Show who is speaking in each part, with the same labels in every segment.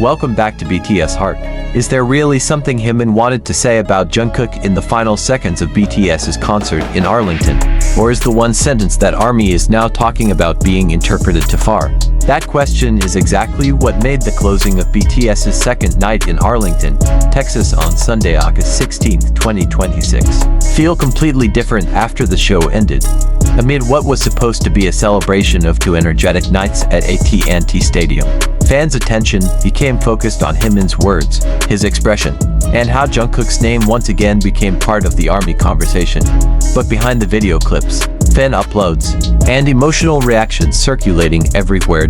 Speaker 1: welcome back to BTS Heart. Is there really something JIMIN wanted to say about JUNGKOOK in the final seconds of BTS's concert in Arlington? Or is the one sentence that ARMY is now talking about being interpreted too far? That question is exactly what made the closing of BTS's second night in Arlington, Texas on Sunday, August 16, 2026, feel completely different after the show ended. Amid what was supposed to be a celebration of two energetic nights at AT&T Stadium, fans' attention became focused on JIMIN's words, his expression, and how JUNGKOOK's name once again became part of the ARMY conversation. But behind the video clips, fan uploads, and emotional reactions circulating everywhere.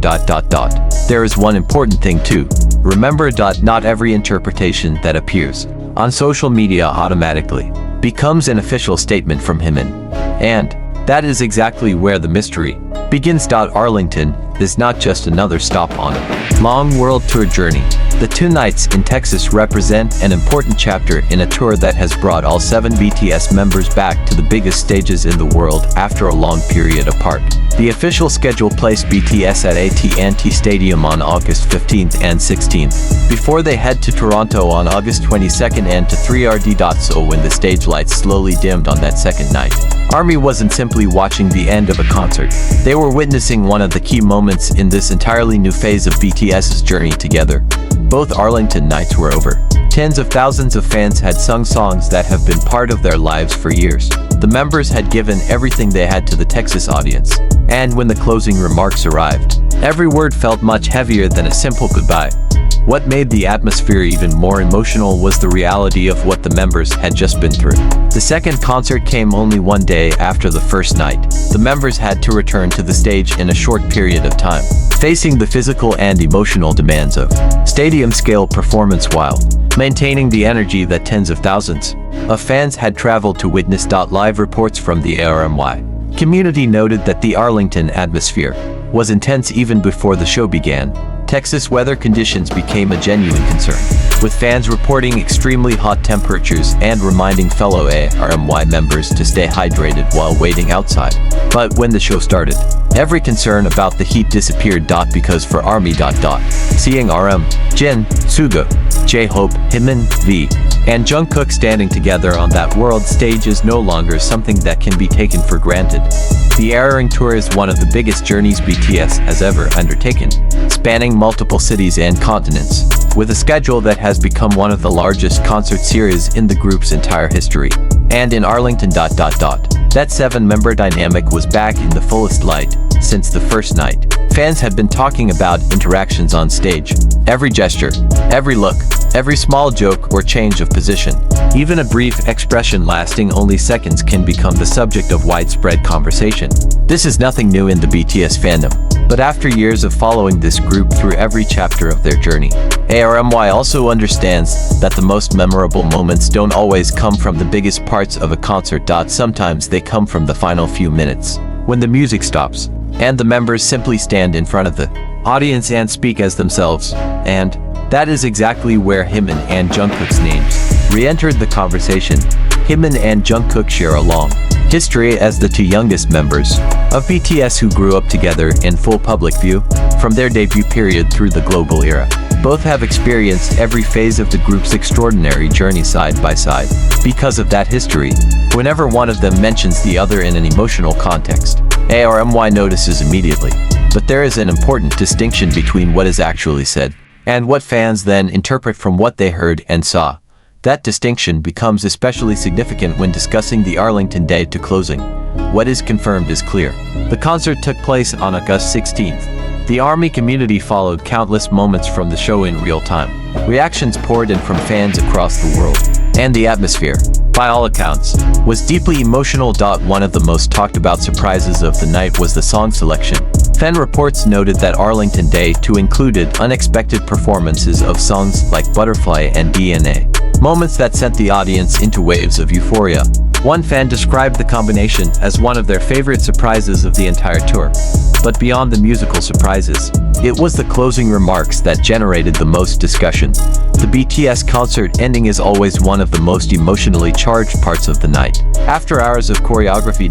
Speaker 1: There is one important thing too. Remember, not every interpretation that appears on social media automatically becomes an official statement from JIMIN. And that is exactly where the mystery begins. Arlington is not just another stop on a long world tour journey. The 2 nights in Texas represent an important chapter in a tour that has brought all 7 BTS members back to the biggest stages in the world after a long period apart. The official schedule placed BTS at AT&T Stadium on August 15th and 16th, before they head to Toronto on August 22nd and to 3rd. So when the stage lights slowly dimmed on that second night, ARMY wasn't simply watching the end of a concert. They were witnessing one of the key moments in this entirely new phase of BTS's journey together. Both Arlington nights were over. Tens of thousands of fans had sung songs that have been part of their lives for years. The members had given everything they had to the Texas audience. And when the closing remarks arrived, every word felt much heavier than a simple goodbye. What made the atmosphere even more emotional was the reality of what the members had just been through. The second concert came only one day after the first night. The members had to return to the stage in a short period of time, facing the physical and emotional demands of stadium-scale performance while maintaining the energy that tens of thousands of fans had traveled to witness. Live reports from the ARMY community noted that the Arlington atmosphere was intense even before the show began. Texas weather conditions became a genuine concern, with fans reporting extremely hot temperatures and reminding fellow ARMY members to stay hydrated while waiting outside. But when the show started, every concern about the heat disappeared. Because for ARMY, seeing RM, Jin, Suga, J-Hope, JIMIN, V, and JUNGKOOK standing together on that world stage is no longer something that can be taken for granted. The Eras Tour is one of the biggest journeys BTS has ever undertaken, spanning multiple cities and continents, with a schedule that has become one of the largest concert series in the group's entire history. And in Arlington, that 7-member dynamic was back in the fullest light. Since the first night, fans had been talking about interactions on stage. Every gesture, every look, every small joke or change of position, even a brief expression lasting only seconds can become the subject of widespread conversation. This is nothing new in the BTS fandom, but after years of following this group through every chapter of their journey, ARMY also understands that the most memorable moments don't always come from the biggest parts of a concert. Sometimes they come from the final few minutes, when the music stops, and the members simply stand in front of the audience and speak as themselves. And that is exactly where JIMIN and JUNGKOOK's names re-entered the conversation. JIMIN and JUNGKOOK share a long history as the 2 youngest members of BTS who grew up together in full public view, from their debut period through the global era. Both have experienced every phase of the group's extraordinary journey side by side. Because of that history, whenever one of them mentions the other in an emotional context, ARMY notices immediately. But there is an important distinction between what is actually said and what fans then interpret from what they heard and saw. That distinction becomes especially significant when discussing the Arlington day to closing. What is confirmed is clear. The concert took place on August 16th. The ARMY community followed countless moments from the show in real time. Reactions poured in from fans across the world, and the atmosphere, by all accounts, was deeply emotional. One of the most talked about surprises of the night was the song selection. Fan reports noted that Arlington Day 2 included unexpected performances of songs like Butterfly and DNA, moments that sent the audience into waves of euphoria. One fan described the combination as one of their favorite surprises of the entire tour. But beyond the musical surprises, it was the closing remarks that generated the most discussion. The BTS concert ending is always one of the most emotionally charged parts of the night. After hours of choreography,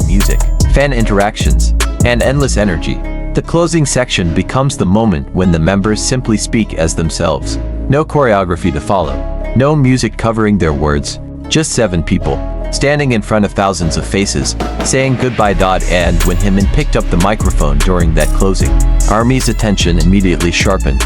Speaker 1: music, fan interactions, and endless energy, The closing section becomes the moment when the members simply speak as themselves. No choreography to follow. No music covering their words. Just 7 people, standing in front of thousands of faces, saying goodbye. And when Jimin picked up the microphone during that closing, ARMY's attention immediately sharpened.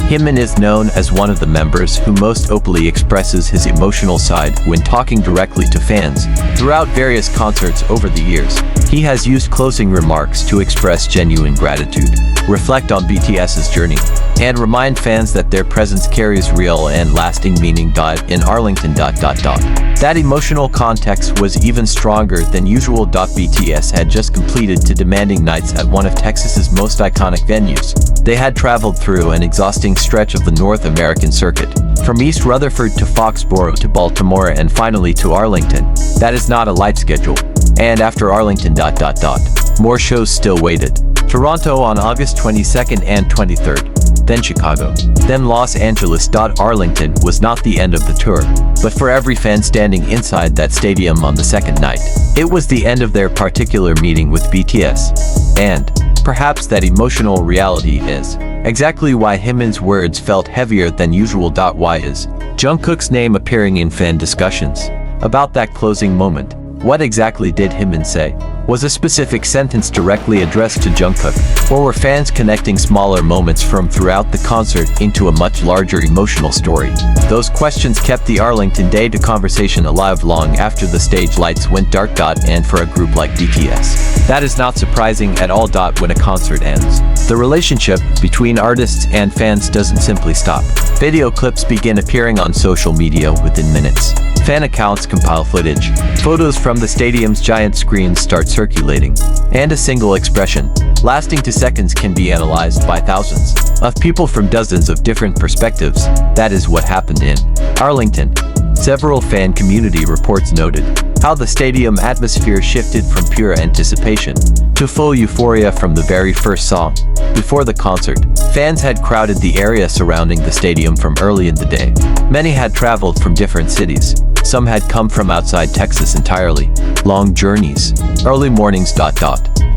Speaker 1: Jimin is known as one of the members who most openly expresses his emotional side when talking directly to fans. Throughout various concerts over the years, he has used closing remarks to express genuine gratitude, reflect on BTS's journey, and remind fans that their presence carries real and lasting meaning. In Arlington. That emotional context was even stronger than usual. BTS had just completed 2 demanding nights at one of Texas's most iconic venues. They had traveled through an exhausting stretch of the North American circuit, from East Rutherford to Foxborough to Baltimore and finally to Arlington. That is not a light schedule. And after Arlington. More shows still waited. Toronto on August 22nd and 23rd. Then Chicago, then Los Angeles. Arlington was not the end of the tour, but for every fan standing inside that stadium on the second night, it was the end of their particular meeting with BTS. And perhaps that emotional reality is exactly why Jimin's words felt heavier than usual. Why is Jungkook's name appearing in fan discussions about that closing moment? What exactly did Jimin say? Was a specific sentence directly addressed to Jungkook, or were fans connecting smaller moments from throughout the concert into a much larger emotional story? Those questions kept the Arlington Day conversation alive long after the stage lights went dark. And for a group like BTS, that is not surprising at all. When a concert ends, the relationship between artists and fans doesn't simply stop. Video clips begin appearing on social media within minutes. Fan accounts compile footage. Photos from the stadium's giant screens start circulating. And a single expression, lasting 2 seconds, can be analyzed by thousands of people from dozens of different perspectives. That is what happened in Arlington. Several fan community reports noted how the stadium atmosphere shifted from pure anticipation to full euphoria from the very first song. Before the concert, fans had crowded the area surrounding the stadium from early in the day. Many had traveled from different cities. Some had come from outside Texas entirely. Long journeys, early mornings.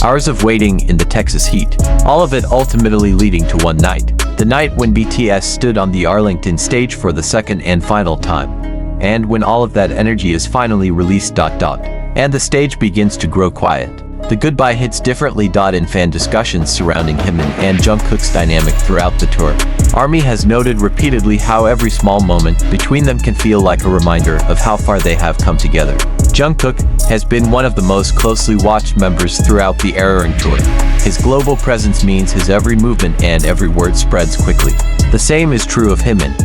Speaker 1: Hours of waiting in the Texas heat. All of it ultimately leading to one night. The night when BTS stood on the Arlington stage for the second and final time. And when all of that energy is finally released. And the stage begins to grow quiet. The goodbye hits differently. In fan discussions surrounding Jimin and Jungkook's dynamic throughout the tour, ARMY has noted repeatedly how every small moment between them can feel like a reminder of how far they have come together. Jungkook has been one of the most closely watched members throughout the Arlington tour. His global presence means his every movement and every word spreads quickly. The same is true of Jimin.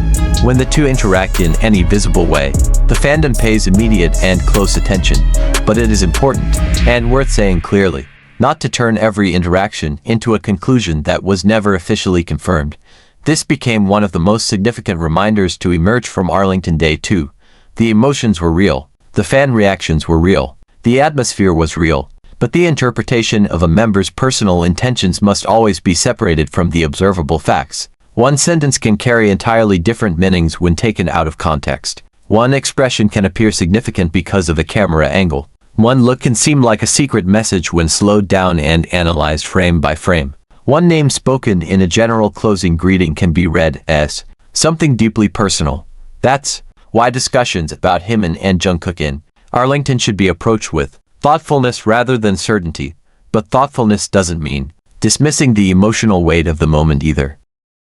Speaker 1: When the two interact in any visible way, the fandom pays immediate and close attention. But it is important, and worth saying clearly, not to turn every interaction into a conclusion that was never officially confirmed. This became one of the most significant reminders to emerge from Arlington Day 2. The emotions were real. The fan reactions were real. The atmosphere was real. But the interpretation of a member's personal intentions must always be separated from the observable facts. One sentence can carry entirely different meanings when taken out of context. One expression can appear significant because of a camera angle. One look can seem like a secret message when slowed down and analyzed frame by frame. One name spoken in a general closing greeting can be read as something deeply personal. That's why discussions about Jimin and Jungkook in Arlington should be approached with thoughtfulness rather than certainty. But thoughtfulness doesn't mean dismissing the emotional weight of the moment either.